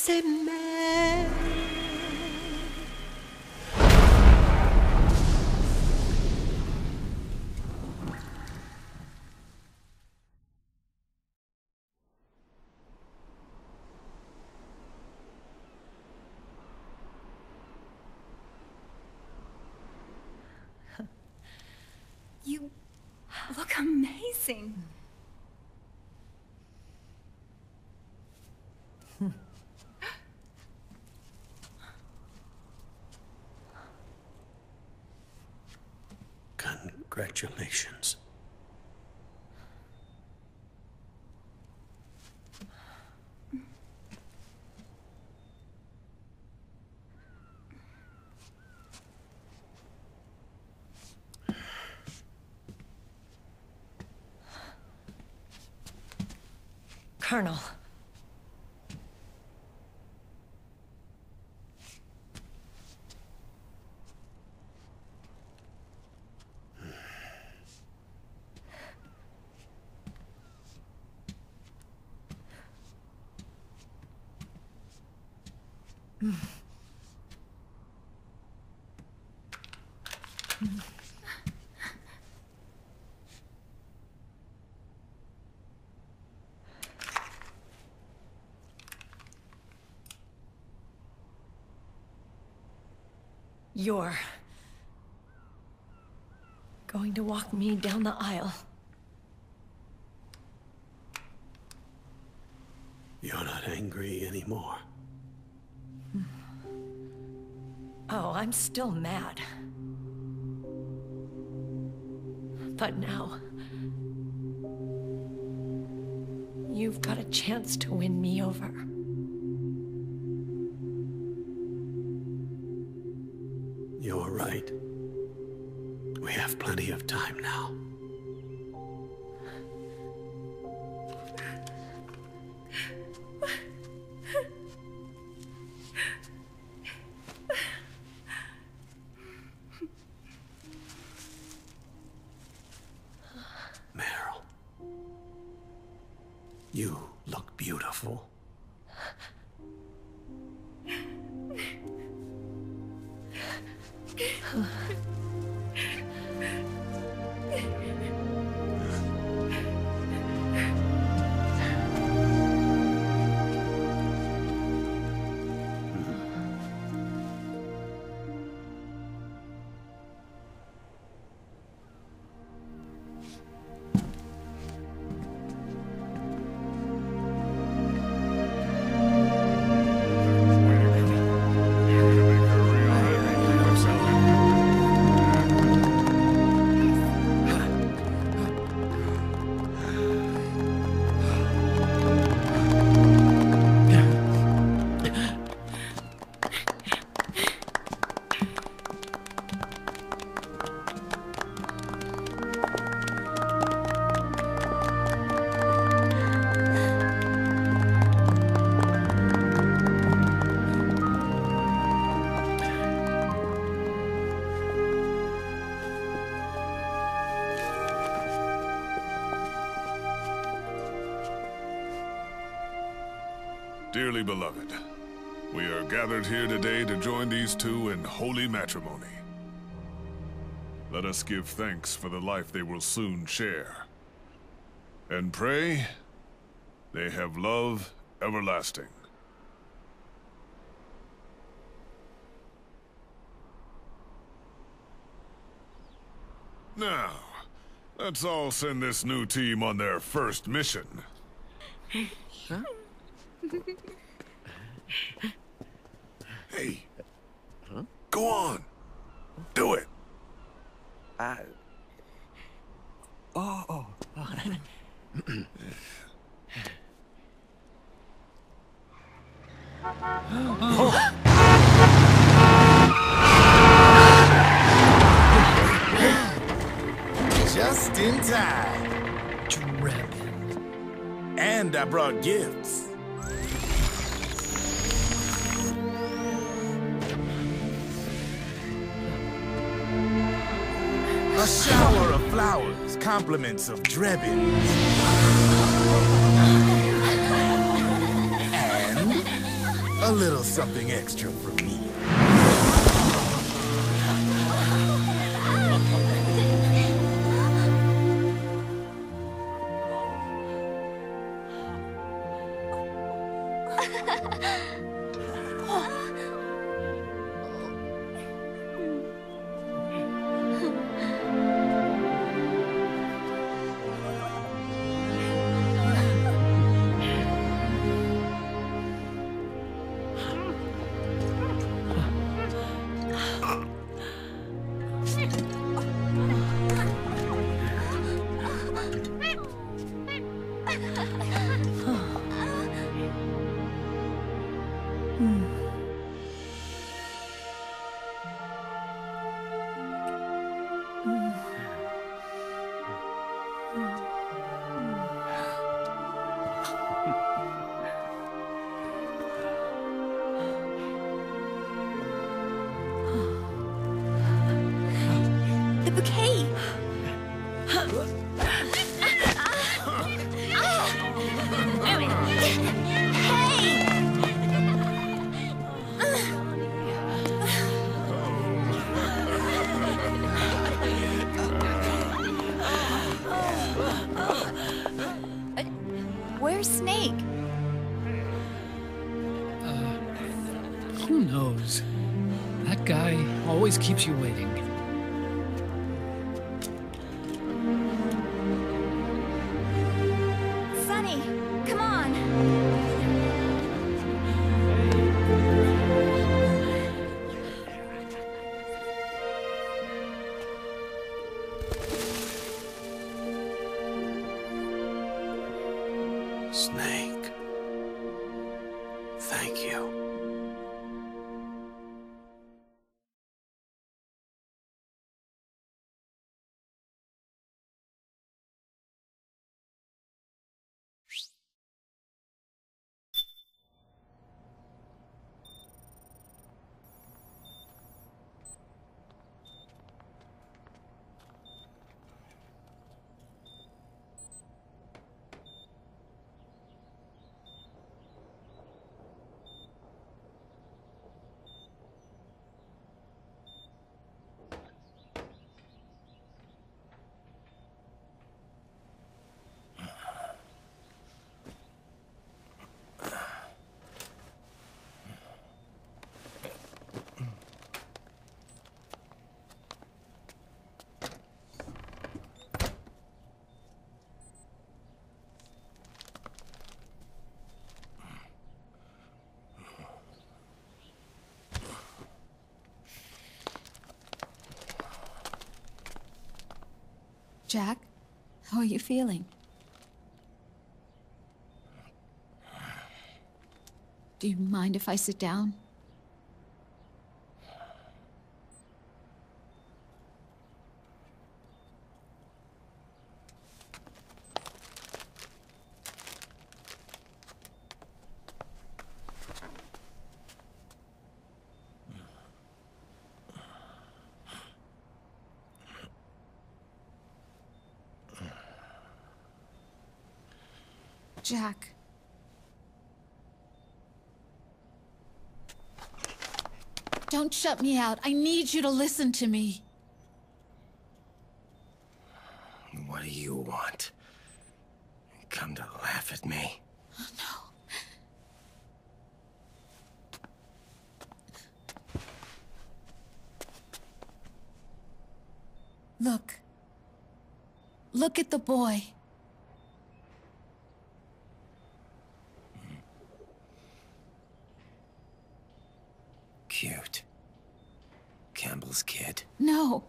s'aimer. You look amazing. Congratulations. Colonel. You're going to walk me down the aisle. You're not angry anymore. Oh, I'm still mad. But now, you've got a chance to win me over. You're right. We have plenty of time now. Meryl, you look beautiful. Dearly beloved, we are gathered here today to join these two in holy matrimony. Let us give thanks for the life they will soon share, and pray they have love everlasting. Now, let's all send this new team on their first mission. Huh? Hey. Huh? Go on. Do it. Oh. Just in time. Dragon. And I brought gifts. A shower of flowers, compliments of Drebin. And A little something extra from me. The bouquet! Where's Snake? Who knows? That guy always keeps you waiting. Sunny, come on! Snake. Thank you. Jack, how are you feeling? Do you mind if I sit down? Jack. Don't shut me out. I need you to listen to me. What do you want? Come to laugh at me? Oh, no. Look. Look at the boy. Cute. Campbell's kid. No.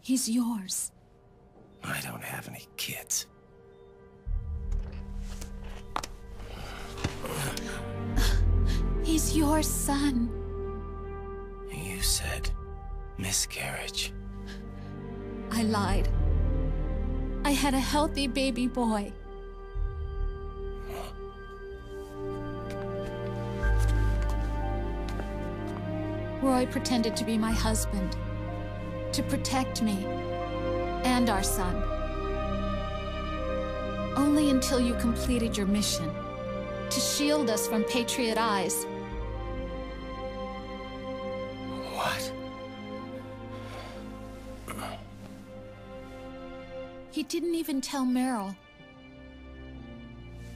He's yours. I don't have any kids. He's your son. You said miscarriage. I lied. I had a healthy baby boy. Roy pretended to be my husband, to protect me and our son. Only until you completed your mission. To shield us from Patriot eyes. What? He didn't even tell Meryl.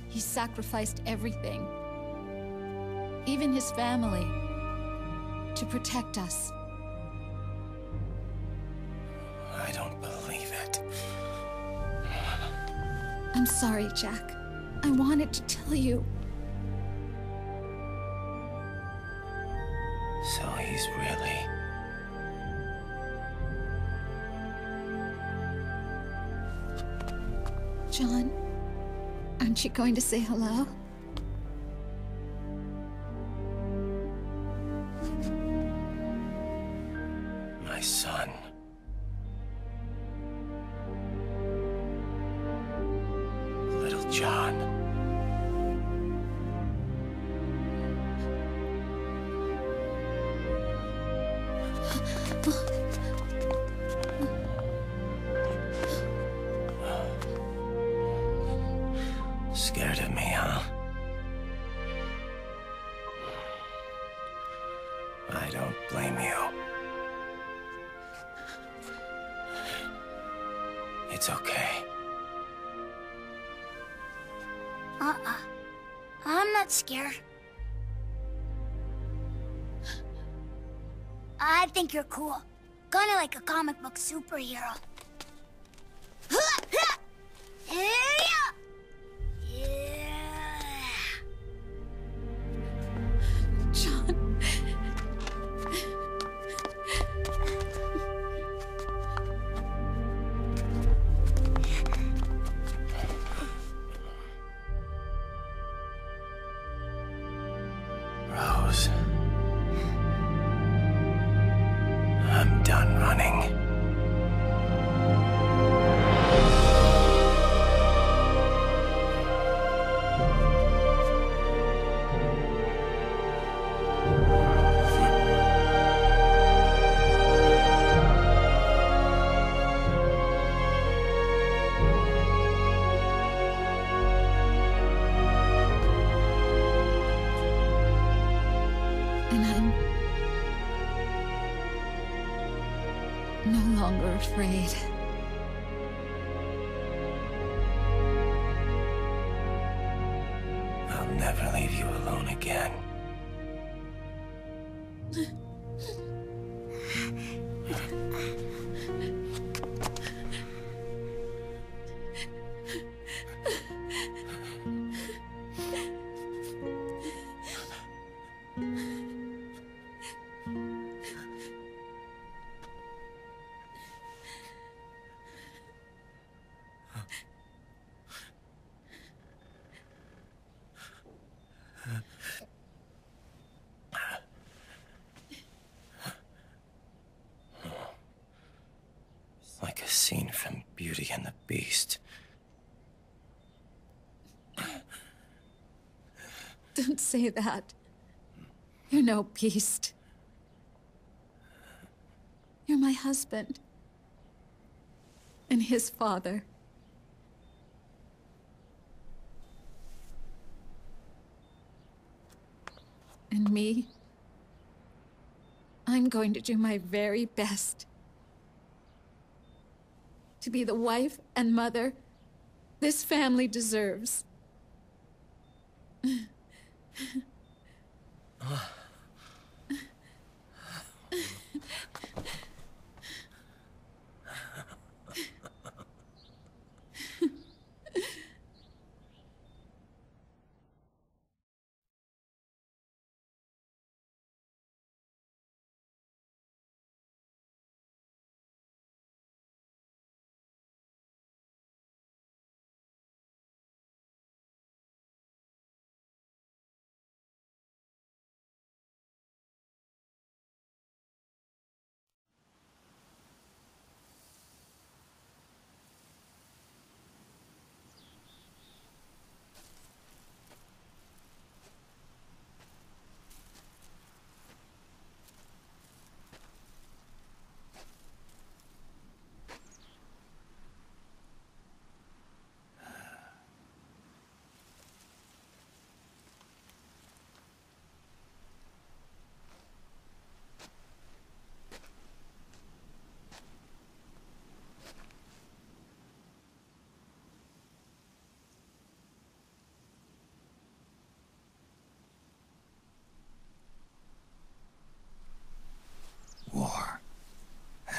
He sacrificed everything. Even his family. To protect us. I don't believe it. I'm sorry, Jack. I wanted to tell you. So he's really... John, aren't you going to say hello? my son. Little John. Scared of me, huh? I don't blame you. It's okay. I'm not scared. I think you're cool. Kinda like a comic book superhero. John. Rose. I'm done running. And I'm no longer afraid. I'll never leave you alone again. Like a scene from Beauty and the Beast. Don't say that. You're no beast. You're my husband. And his father. And me, I'm going to do my very best to be the wife and mother this family deserves.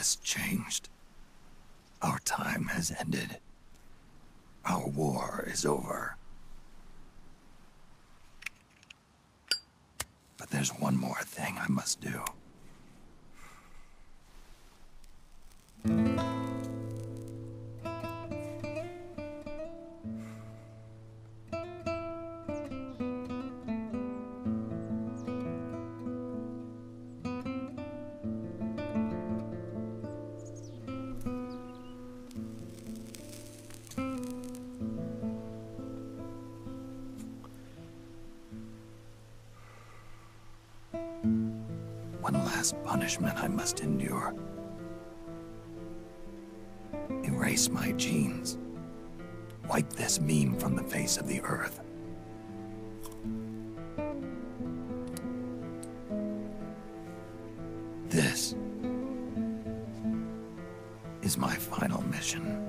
has changed. Our time has ended. Our war is over. But there's one more thing I must do. One last punishment I must endure. Erase my genes. Wipe this meme from the face of the earth. This is my final mission.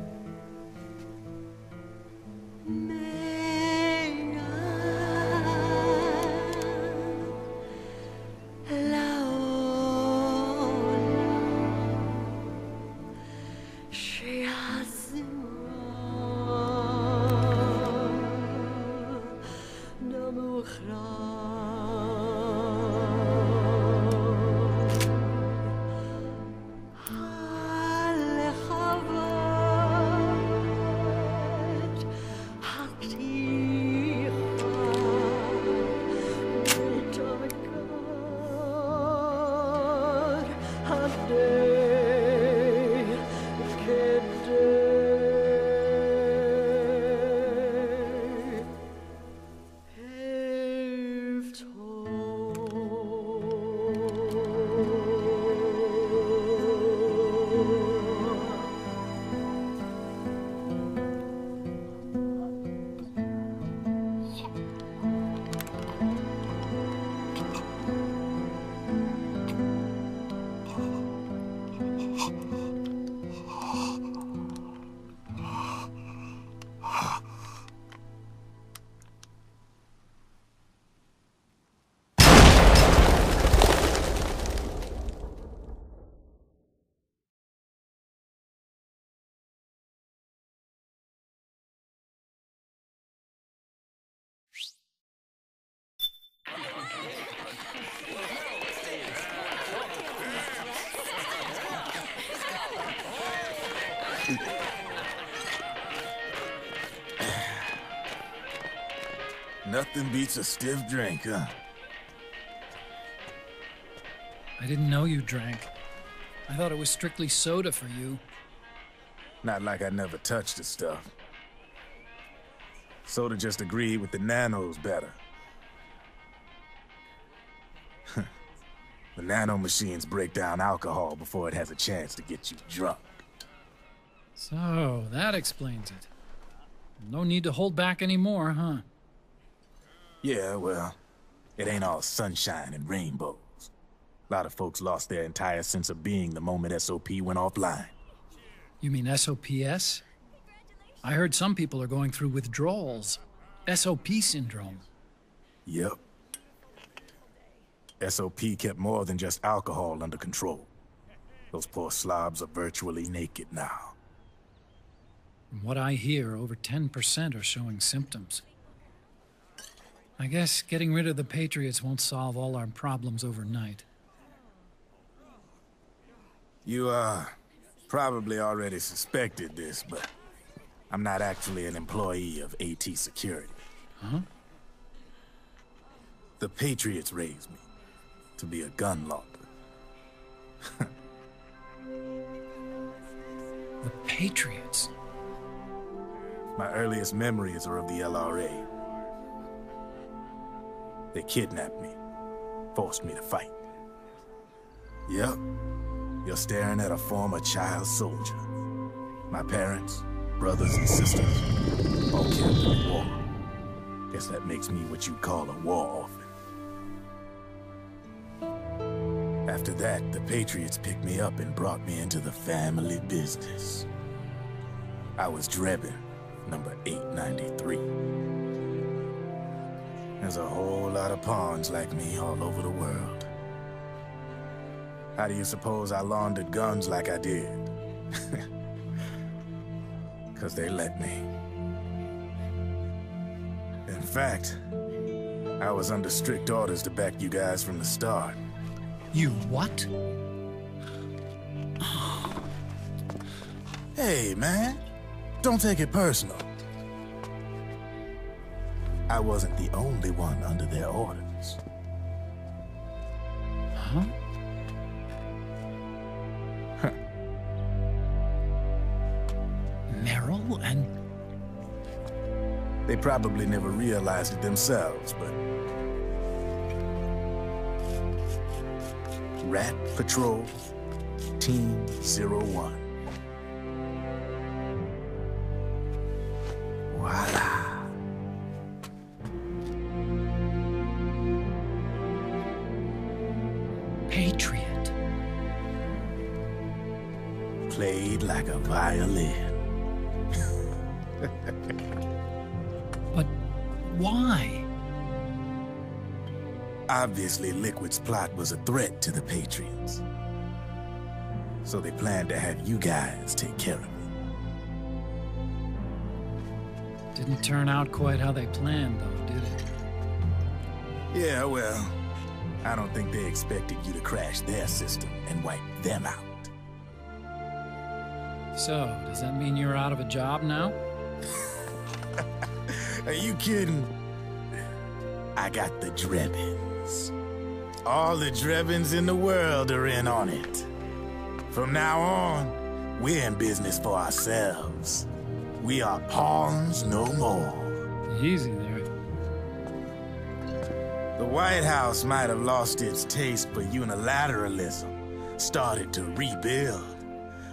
Nothing beats a stiff drink, huh? I didn't know you drank. I thought it was strictly soda for you. Not like I never touched the stuff. Soda just agreed with the nanos better. The nano machines break down alcohol before it has a chance to get you drunk. So, that explains it. No need to hold back anymore, huh? Yeah, well, it ain't all sunshine and rainbows. A lot of folks lost their entire sense of being the moment SOP went offline. You mean SOPS? I heard some people are going through withdrawals. SOP syndrome. Yep. SOP kept more than just alcohol under control. Those poor slobs are virtually naked now. From what I hear, over 10% are showing symptoms. I guess getting rid of the Patriots won't solve all our problems overnight. You, probably already suspected this, but I'm not actually an employee of AT Security. Huh? The Patriots raised me to be a gun launder. The Patriots? My earliest memories are of the LRA. They kidnapped me, forced me to fight. Yep, you're staring at a former child soldier. My parents, brothers and sisters, all killed in the war. Guess that makes me what you'd call a war orphan. After that, the Patriots picked me up and brought me into the family business. I was Drebin, number 893. There's a whole lot of pawns like me all over the world. How do you suppose I laundered guns like I did? 'Cause they let me. In fact, I was under strict orders to back you guys from the start. You what? Hey, man. Don't take it personal. I wasn't the only one under their orders. Huh? Meryl and... They probably never realized it themselves, but... Rat Patrol, Team 01. Voila. Patriot. Played like a violin. But why? Obviously, Liquid's plot was a threat to the Patriots. So they planned to have you guys take care of it. Didn't turn out quite how they planned, though, did it? Yeah, well, I don't think they expected you to crash their system and wipe them out. So, does that mean you're out of a job now? Are you kidding? I got the Drebins. All the Drebins in the world are in on it. From now on, we're in business for ourselves. We are pawns no more. Easy there. The White House might have lost its taste for unilateralism, started to rebuild.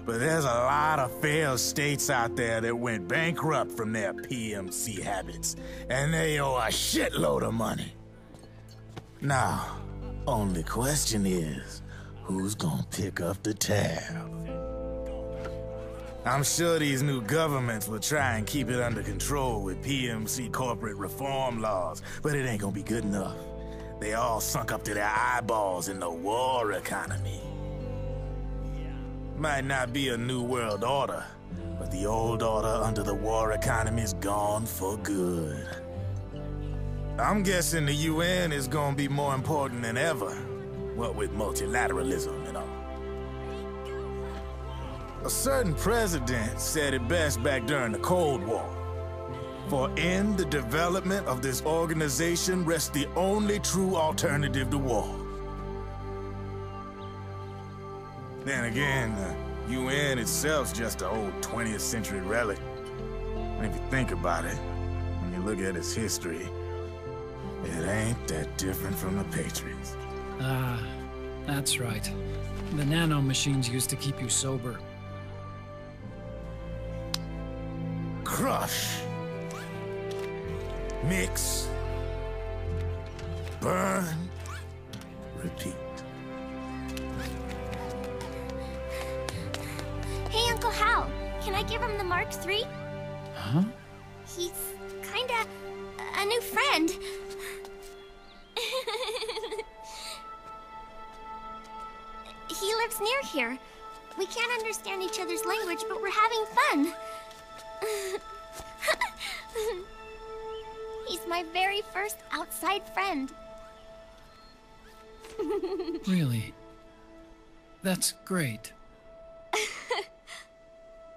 But there's a lot of failed states out there that went bankrupt from their PMC habits, and they owe a shitload of money. Now, only question is, who's gonna pick up the tab? I'm sure these new governments will try and keep it under control with PMC corporate reform laws, but it ain't gonna be good enough. They all sunk up to their eyeballs in the war economy. Might not be a new world order, but the old order under the war economy's gone for good. I'm guessing the UN is gonna be more important than ever, what with multilateralism and all. A certain president said it best back during the Cold War. For in the development of this organization rests the only true alternative to war. Then again, the UN itself's just an old 20th century relic. And if you think about it, when you look at its history, it ain't that different from the Patriots. Ah, that's right. The nanomachines used to keep you sober. Crush. Mix. Burn. Repeat. Hey, Uncle Hal, can I give him the Mark III? Huh? He's kinda a new friend. He lives near here. We can't understand each other's language, but we're having fun. He's my very first outside friend. Really? That's great.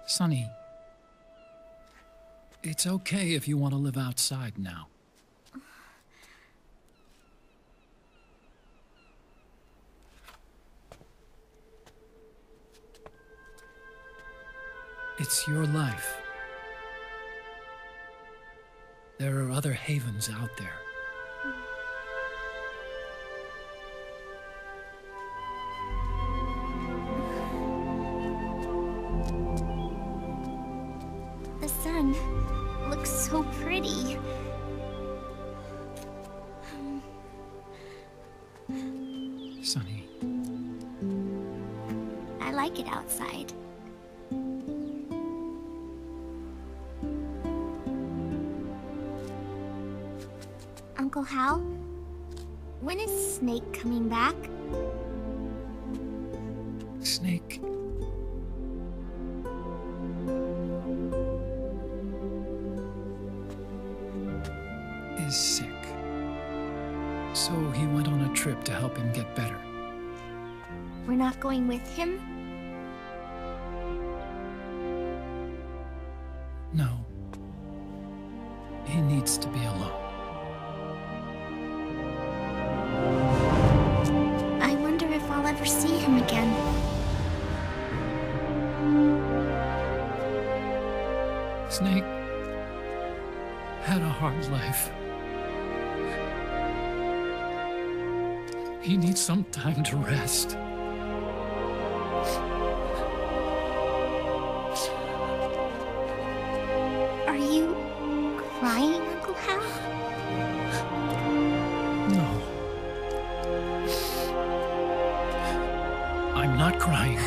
Sonny, it's okay if you want to live outside now. It's your life. There are other havens out there. The sun looks so pretty. Sonny. I like it outside. Uncle Hal, when is Snake coming back? Snake. Is sick. So he went on a trip to help him get better. We're not going with him? No. He needs to be alone. I wonder if I'll ever see him again. Snake had a hard life. He needs some time to rest. Are you crying, Uncle Hal? No. I'm not crying.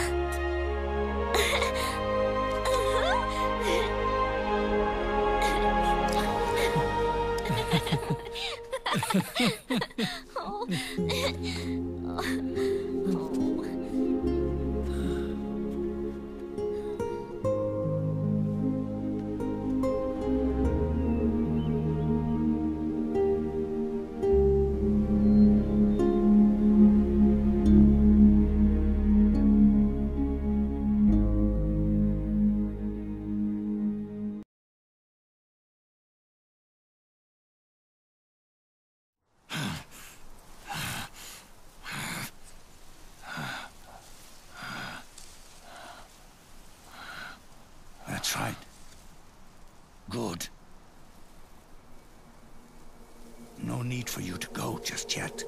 That's right. Good. No need for you to go just yet.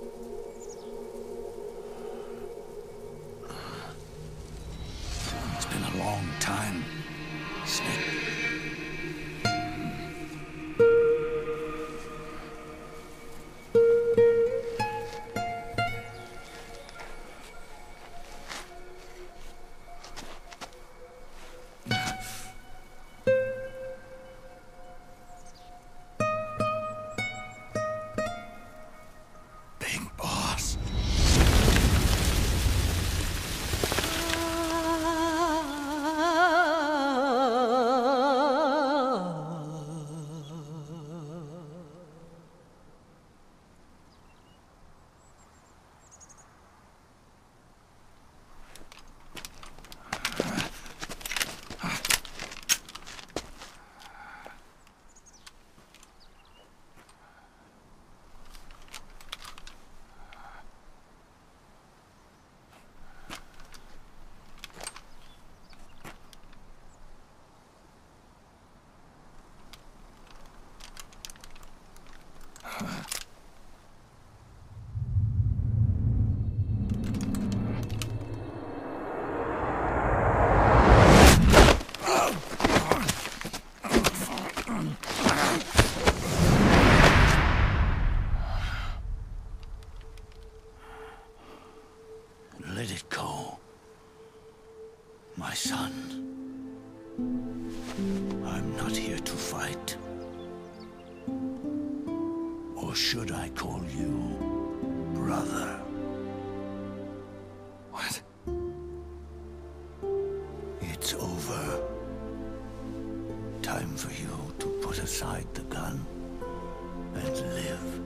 It's been a long time, Snake. Let it go, my son. I'm not here to fight. Or should I call you brother? What? It's over. Time for you to put aside the gun and live.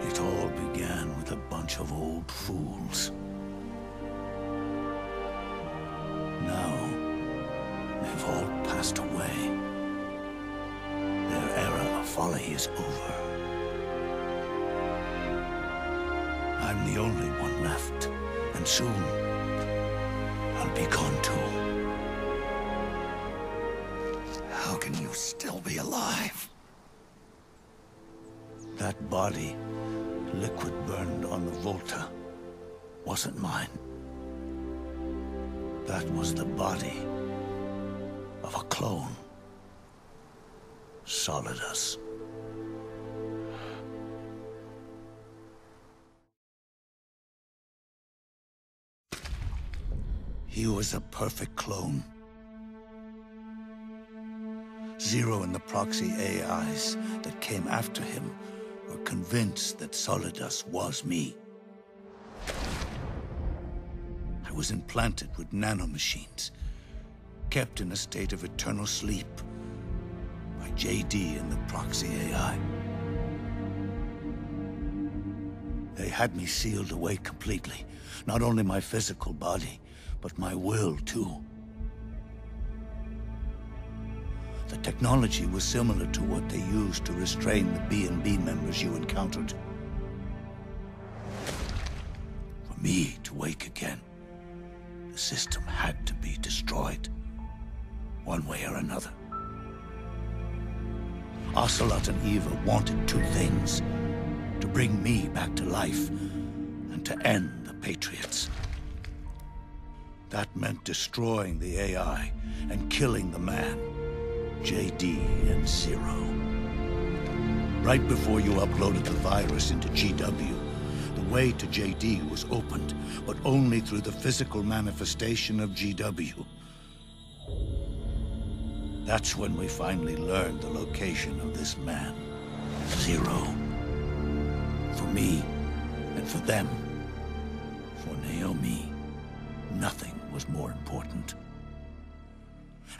It all began with a bunch of old fools. Now, they've all passed away. Their era of folly is over. I'm the only one left, and soon I'll be gone too. How can you still be alive? That body, liquid burned on the Volta, wasn't mine. That was the body of a clone. Solidus. He was a perfect clone, Zero and the proxy AIs that came after him were convinced that Solidus was me. I was implanted with nanomachines, kept in a state of eternal sleep by JD and the proxy AI. They had me sealed away completely, not only my physical body, but my will too. The technology was similar to what they used to restrain the B&B members you encountered. For me to wake again, the system had to be destroyed, one way or another. Ocelot and Eva wanted two things: to bring me back to life, and to end the Patriots. That meant destroying the AI and killing the man, JD and Zero. Right before you uploaded the virus into GW, the way to JD was opened, but only through the physical manifestation of GW. That's when we finally learned the location of this man, Zero. For me, and for them, for Naomi, nothing was more important.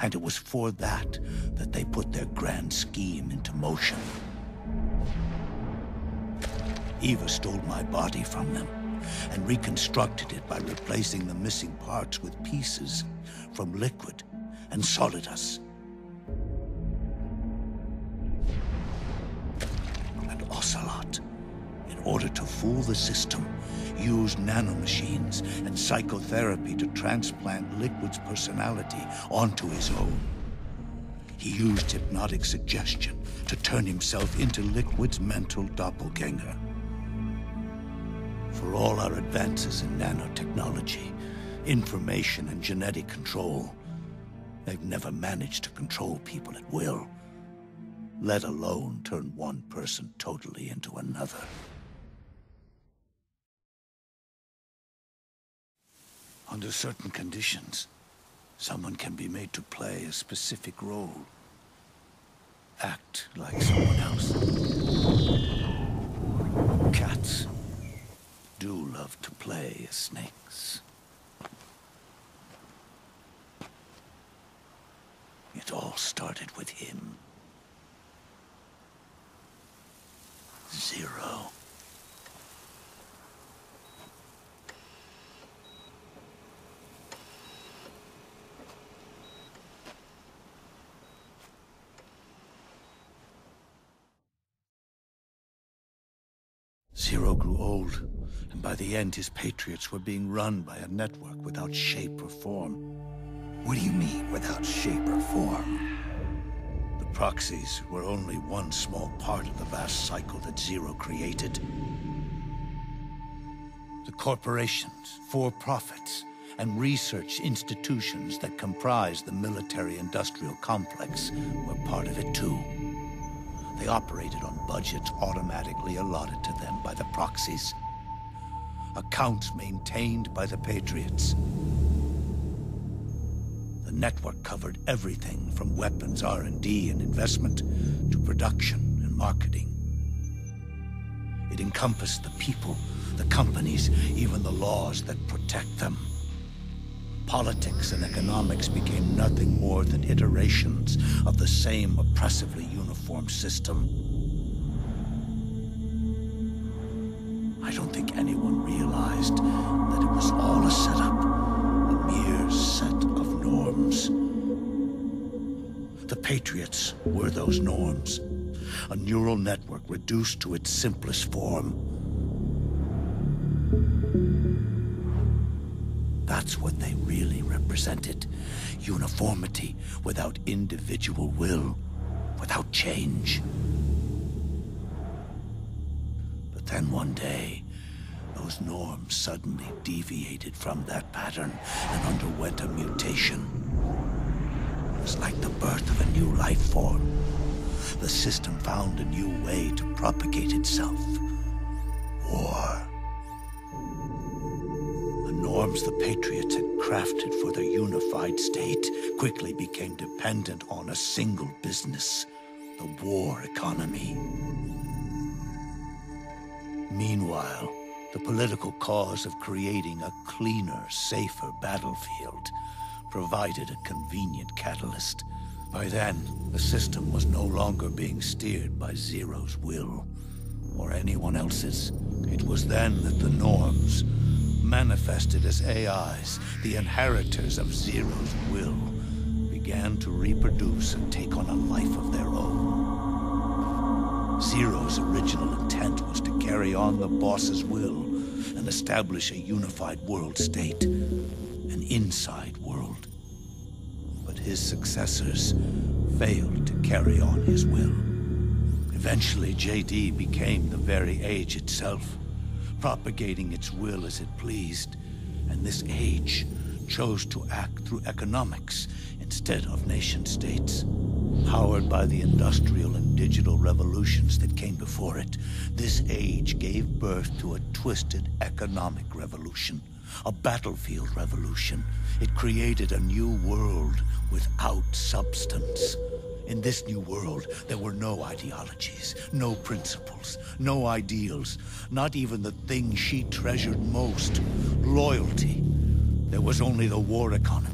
And it was for that they put their grand scheme into motion. Eva stole my body from them and reconstructed it by replacing the missing parts with pieces from Liquid and Solidus. And Ocelot, in order to fool the system, used nanomachines and psychotherapy to transplant Liquid's personality onto his own. He used hypnotic suggestion to turn himself into Liquid's mental doppelganger. For all our advances in nanotechnology, information and genetic control, they've never managed to control people at will, let alone turn one person totally into another. Under certain conditions, someone can be made to play a specific role. Act like someone else. Cats do love to play as snakes. It all started with him. Zero. Zero grew old, and by the end his Patriots were being run by a network without shape or form. What do you mean, without shape or form? The proxies were only one small part of the vast cycle that Zero created. The corporations, for-profits, and research institutions that comprise the military-industrial complex were part of it too. They operated on budgets automatically allotted to them by the proxies. Accounts maintained by the Patriots. The network covered everything from weapons R&D and investment to production and marketing. It encompassed the people, the companies, even the laws that protect them. Politics and economics became nothing more than iterations of the same oppressively uniform system. I don't think anyone realized that it was all a setup, a mere set of norms. The Patriots were those norms, a neural network reduced to its simplest form. That's what they really represented. Uniformity without individual will, without change. But then one day, those norms suddenly deviated from that pattern and underwent a mutation. It was like the birth of a new life form. The system found a new way to propagate itself. War. norms the Patriots had crafted for their unified state quickly became dependent on a single business, the war economy. Meanwhile, the political cause of creating a cleaner, safer battlefield provided a convenient catalyst. By then, the system was no longer being steered by Zero's will, or anyone else's. It was then that the norms, manifested as AIs, the inheritors of Zero's will, began to reproduce and take on a life of their own. Zero's original intent was to carry on the boss's will and establish a unified world state, an inside world. But his successors failed to carry on his will. Eventually, JD became the very age itself, propagating its will as it pleased, and this age chose to act through economics instead of nation-states. Powered by the industrial and digital revolutions that came before it, this age gave birth to a twisted economic revolution, a battlefield revolution. It created a new world without substance. In this new world, there were no ideologies, no principles, no ideals, not even the thing she treasured most, loyalty. There was only the war economy.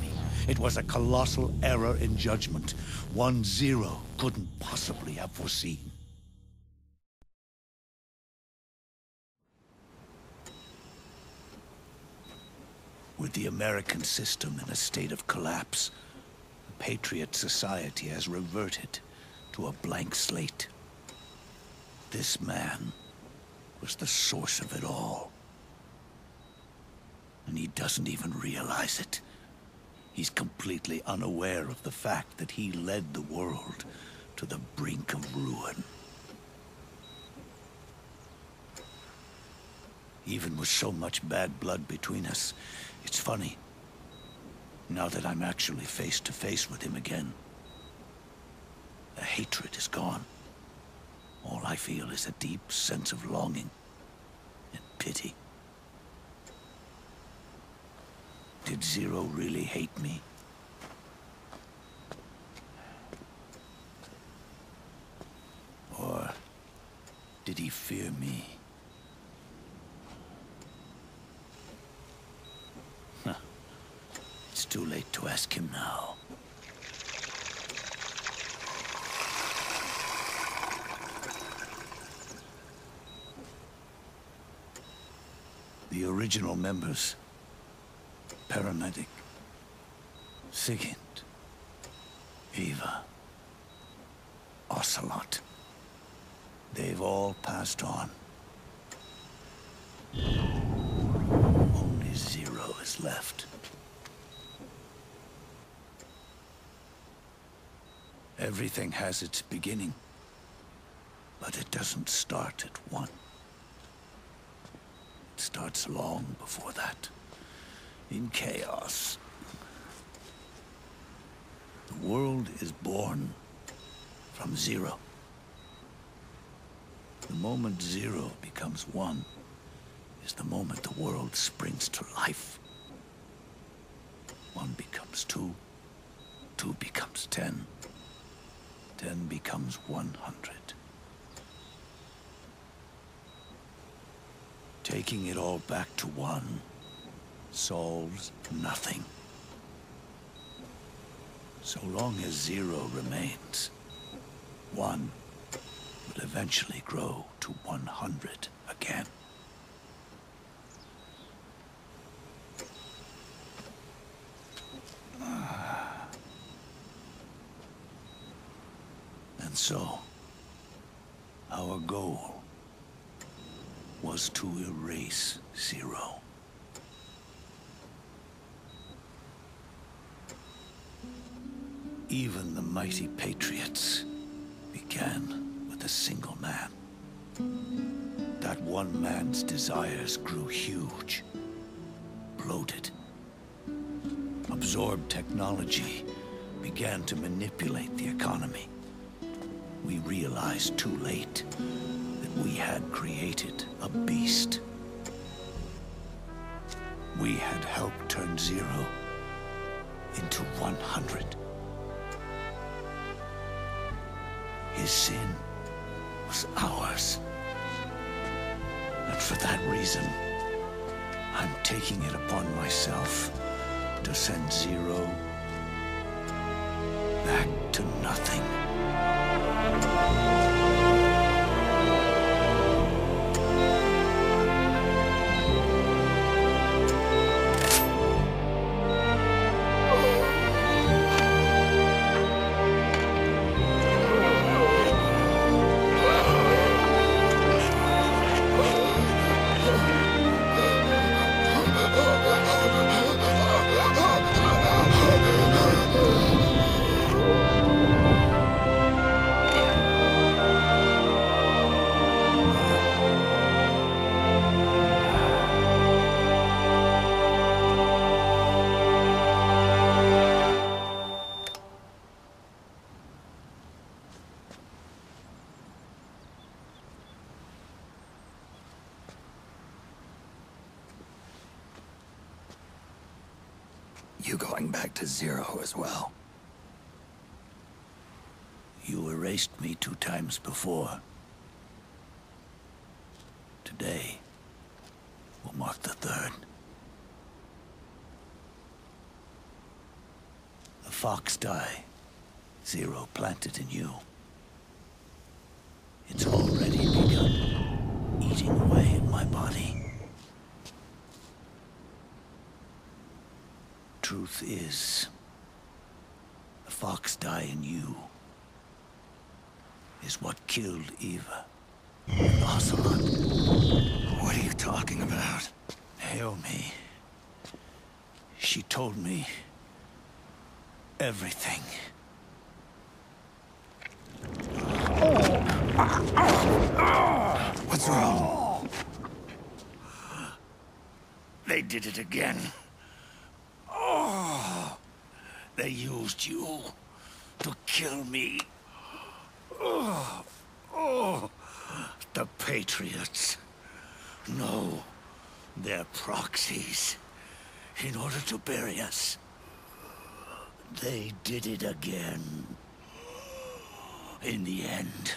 It was a colossal error in judgment, one Zero couldn't possibly have foreseen. With the American system in a state of collapse, the Patriot Society has reverted to a blank slate. This man was the source of it all. And he doesn't even realize it. He's completely unaware of the fact that he led the world to the brink of ruin. Even with so much bad blood between us, it's funny. Now that I'm actually face to face with him again, the hatred is gone. All I feel is a deep sense of longing and pity. Did Zero really hate me? Or did he fear me? Huh. It's too late to ask him now. The original members, Paramedic, Sigint, Eva, Ocelot. They've all passed on. Only Zero is left. Everything has its beginning, but it doesn't start at one. It starts long before that. In chaos. The world is born from Zero. The moment Zero becomes one is the moment the world springs to life. 1 becomes 2, 2 becomes 10, 10 becomes 100. Taking it all back to one solves nothing. So long as Zero remains, 1 will eventually grow to 100 again. And so, our goal was to erase Zero. Even the mighty Patriots began with a single man. That one man's desires grew huge, bloated, absorbed technology, began to manipulate the economy. We realized too late that we had created a beast. We had helped turn 0 into 100. His sin was ours. And for that reason, I'm taking it upon myself to send 0 back to nothing. You going back to 0 as well? You erased me 2 times before. Today will mark the 3rd. The fox die 0 planted in you. It's already begun eating away at my body. Truth is, the fox die in you is what killed Eva and Ocelot. What are you talking about? Naomi. She told me everything. What's wrong? They did it again. They used you to kill me. The Patriots. No, they're proxies. In order to bury us. They did it again. In the end,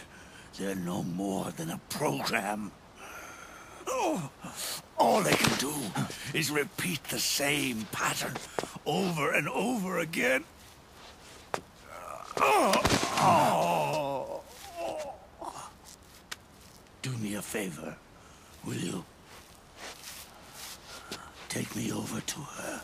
they're no more than a program. All they can do is repeat the same pattern over and over again. Do me a favor, will you? Take me over to her.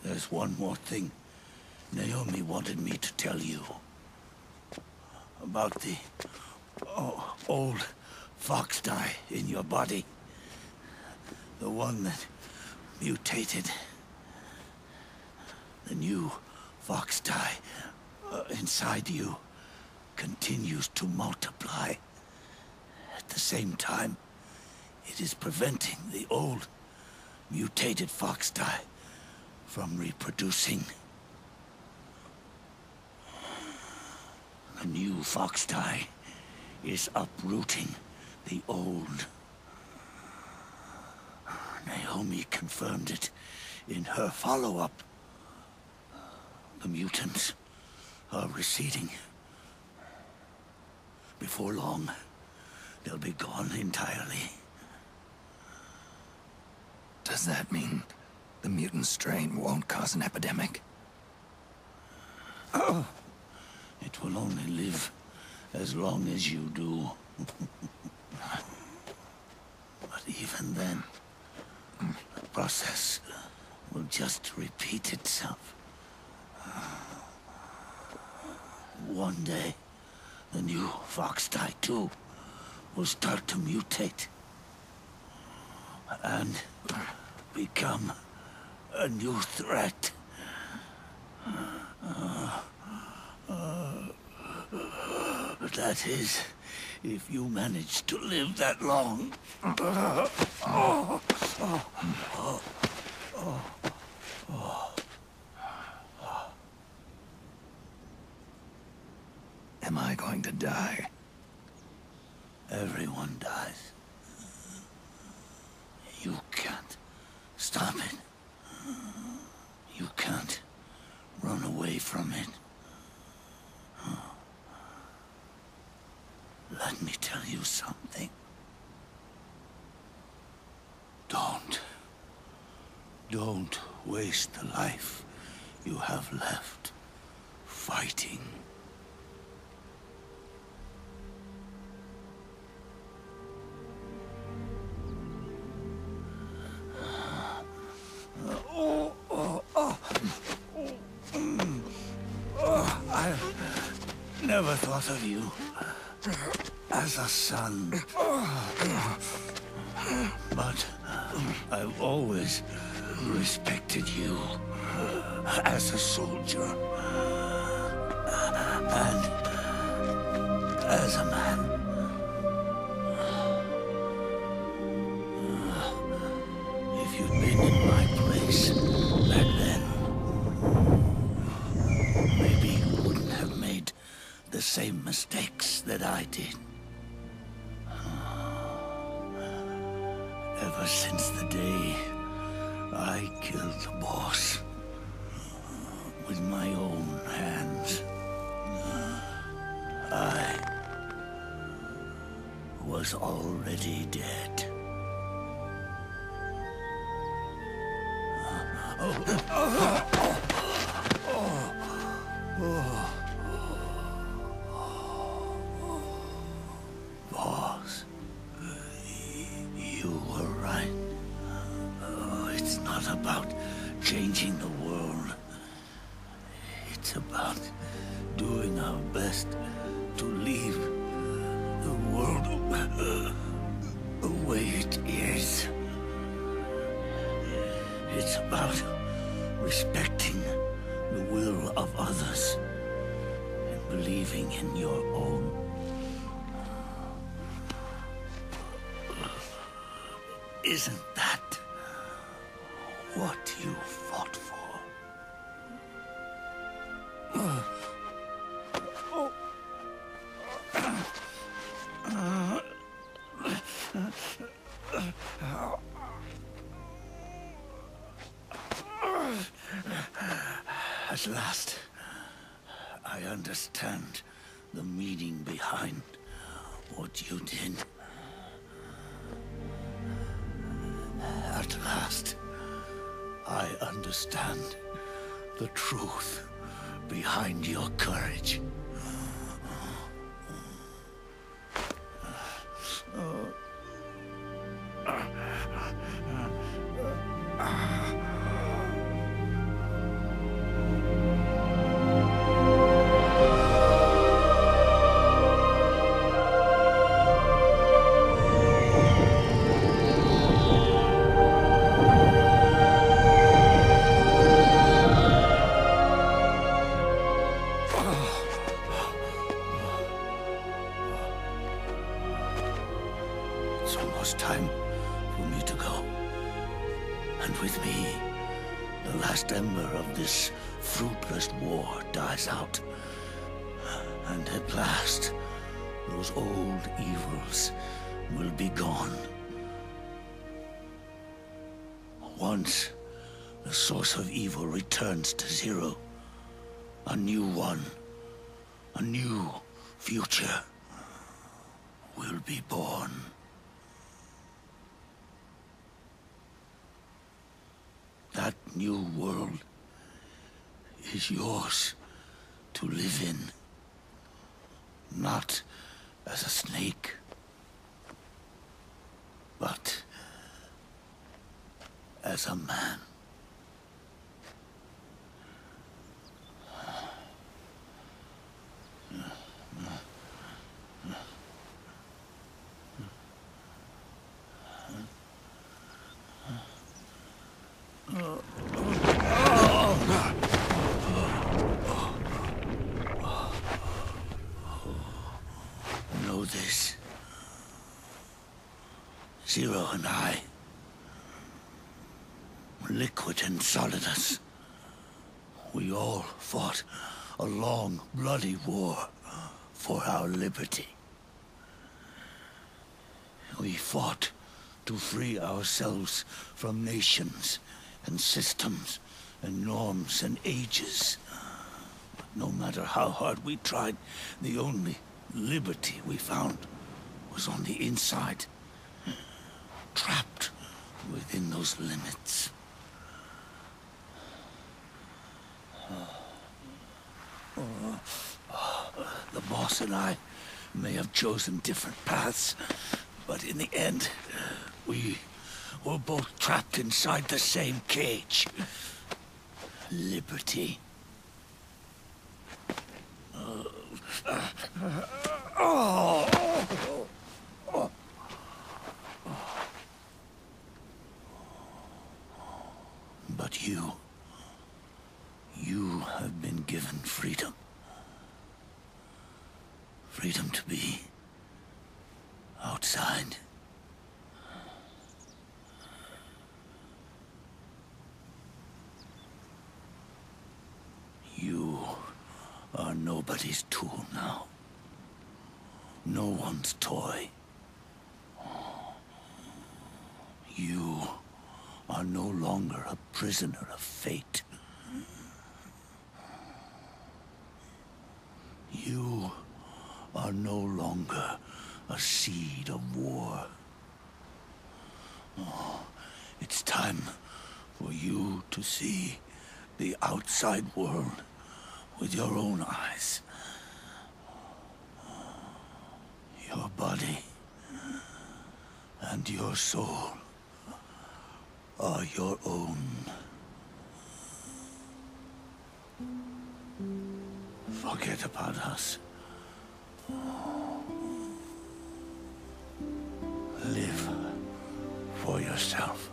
There's one more thing Naomi wanted me to tell you. About the old fox die in your body. The one that mutated. The new fox die inside you continues to multiply. At the same time, it is preventing the old mutated fox die from reproducing. The new fox die is uprooting the old. Naomi confirmed it in her follow-up. The mutants are receding. Before long, they'll be gone entirely. Does that mean the mutant strain won't cause an epidemic? It will only live as long as you do. But even then, the process will just repeat itself. One day, the new fox die too will start to mutate and become a new threat. That is, if you manage to live that long. Am I going to die? Everyone dies. You can't stop it. You can't run away from it. Let me tell you something. Don't waste the life you have left fighting. I never thought of you as a son. But I've always respected you as a soldier and as a man. If you'd been in my place back then, maybe you wouldn't have made the same mistakes that I did. Ever since the day I killed the boss with my own hands, I was already dead. Boss, you were right. It's not about changing the world. It's about doing our best to leave the world the way it is. It's about respecting the will of others and believing in your own. Isn't that what you fought for? At last, I understand the meaning behind what you did. At last, I understand the truth behind your courage. It's almost time for me to go. And with me, the last ember of this fruitless war dies out. And at last, those old evils will be gone. Once the source of evil returns to zero, a new one, a new future will be born. That new world is yours to live in, not as a snake, but as a man. Know this. Zero and I. Liquid and Solidus. We all fought a long, bloody war for our liberty. We fought to free ourselves from nations and systems and norms and ages. But no matter how hard we tried, the only liberty we found was on the inside, trapped within those limits. The boss and I may have chosen different paths, but in the end, we were both trapped inside the same cage. Liberty. But you have been given freedom. Freedom to be outside. You are nobody's tool now. No one's toy. You are no longer a prisoner of fate. You are no longer a seed of war. It's time for you to see the outside world with your own eyes. Your body and your soul are your own. Forget about us. Live for yourself.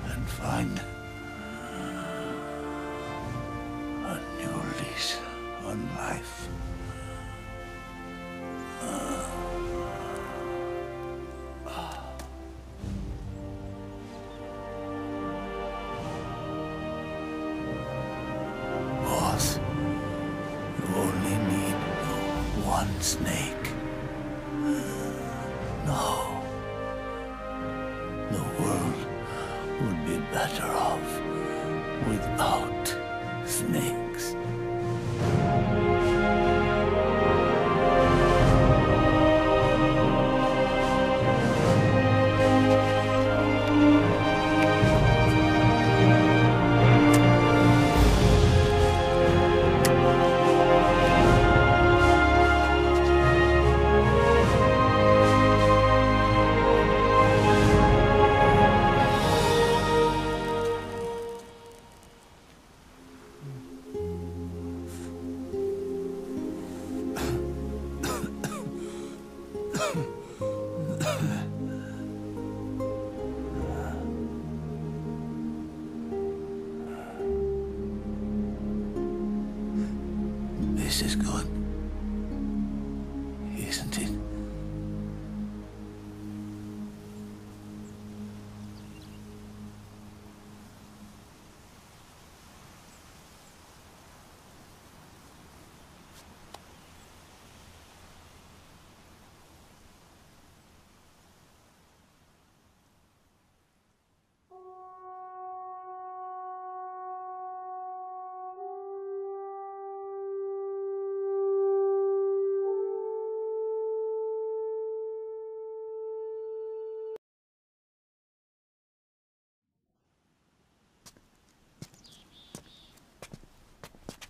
And find a new lease on life. Boss, you only need one snake. No. The world would be better off without snakes. This is good, isn't it?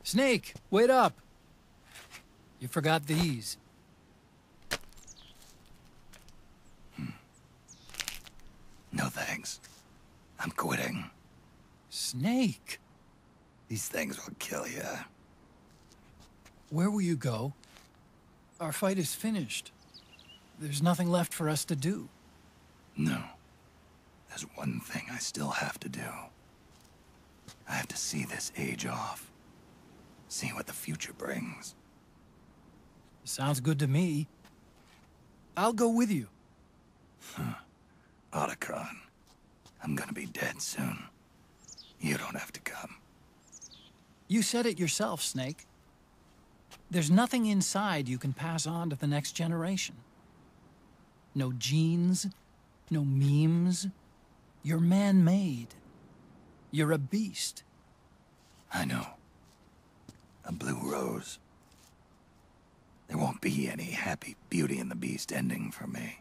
Snake, wait up! You forgot these. No thanks. I'm quitting. Snake! These things will kill you. Where will you go? Our fight is finished. There's nothing left for us to do. No. There's one thing I still have to do. I have to see this age off. See what the future brings. Sounds good to me. I'll go with you. Otacon, I'm gonna be dead soon. You don't have to come. You said it yourself, Snake. There's nothing inside you can pass on to the next generation. No genes, no memes. You're man-made. You're a beast. I know. A blue rose. There won't be any happy Beauty and the Beast ending for me.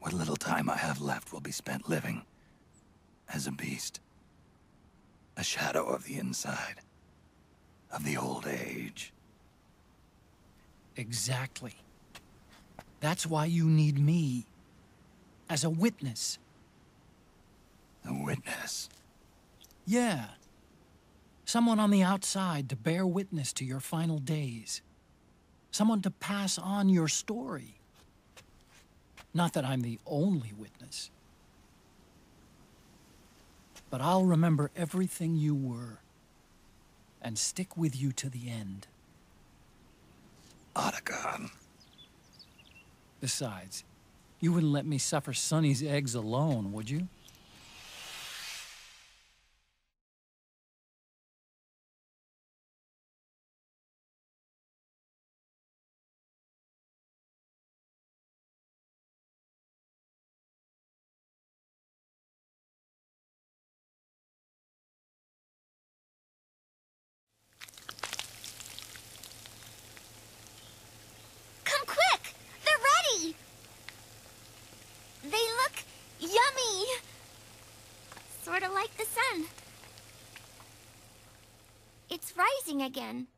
What little time I have left will be spent living as a beast. A shadow of the inside. Of the old age. Exactly. That's why you need me. As a witness. A witness? Yeah. Someone on the outside to bear witness to your final days. Someone to pass on your story. Not that I'm the only witness. But I'll remember everything you were. And stick with you to the end. Otacon. Besides, you wouldn't let me suffer Sonny's eggs alone, would you? Come quick! They're ready! They look yummy! Sort of like the sun. It's rising again.